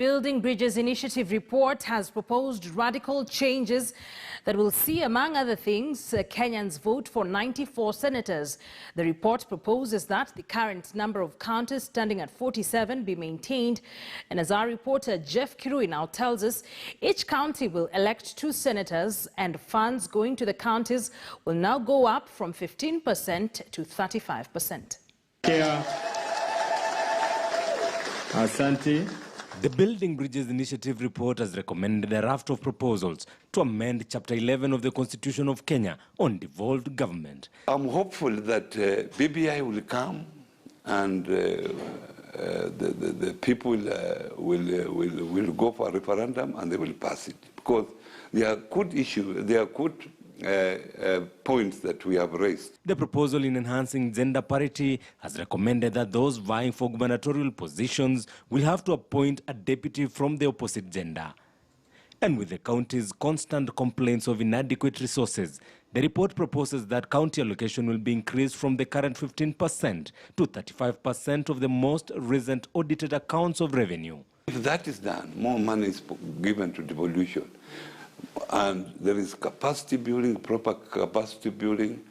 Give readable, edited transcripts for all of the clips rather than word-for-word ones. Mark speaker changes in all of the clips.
Speaker 1: Building Bridges Initiative report has proposed radical changes that will see, among other things, Kenyans vote for 94 senators. The report proposes that the current number of counties standing at 47 be maintained. And as our reporter Jeff Kirui now tells us, each county will elect 2 senators and funds going to the counties will now go up from 15% to 35%.
Speaker 2: Asante.
Speaker 3: The Building Bridges Initiative report has recommended a raft of proposals to amend Chapter 11 of the Constitution of Kenya on devolved government.
Speaker 4: I'm hopeful that BBI will come and the people will go for a referendum and they will pass it, because there are good issues, there are good points that we have raised.
Speaker 3: The proposal in enhancing gender parity has recommended that those vying for gubernatorial positions will have to appoint a deputy from the opposite gender. And with the county's constant complaints of inadequate resources, the report proposes that county allocation will be increased from the current 15% to 35% of the most recent audited accounts of revenue.
Speaker 4: If that is done, more money is given to devolution. And there is capacity building, proper capacity building,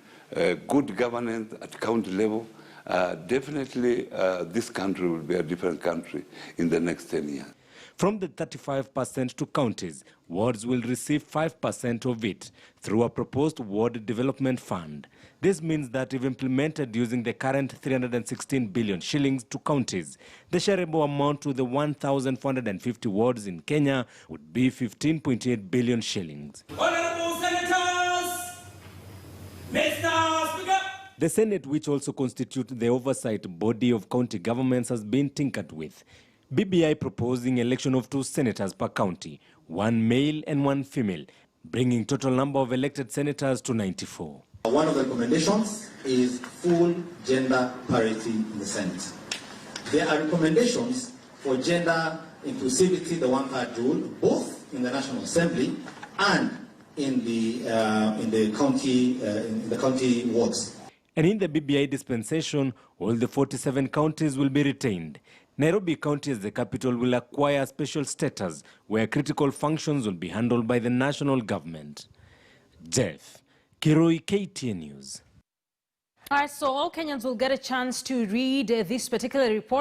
Speaker 4: good governance at county level. Definitely, this country will be a different country in the next 10 years.
Speaker 3: From the 35% to counties, wards will receive 5% of it through a proposed ward development fund. This means that if implemented using the current 316 billion shillings to counties, the shareable amount to the 1,450 wards in Kenya would be 15.8 billion shillings.
Speaker 5: Honorable Senators, Mr. Speaker.
Speaker 3: The Senate, which also constitutes the oversight body of county governments, has been tinkered with. BBI proposing election of 2 senators per county, 1 male and 1 female, bringing total number of elected senators to 94.
Speaker 6: One of the recommendations is full gender parity in the Senate. There are recommendations for gender inclusivity, the 1/3 rule, both in the National Assembly and in the county wards.
Speaker 3: And in the BBI dispensation, all the 47 counties will be retained. Nairobi County as the capital will acquire special status where critical functions will be handled by the national government. Jeff Kirui, KTN News.
Speaker 1: All right, so all Kenyans will get a chance to read this particular report.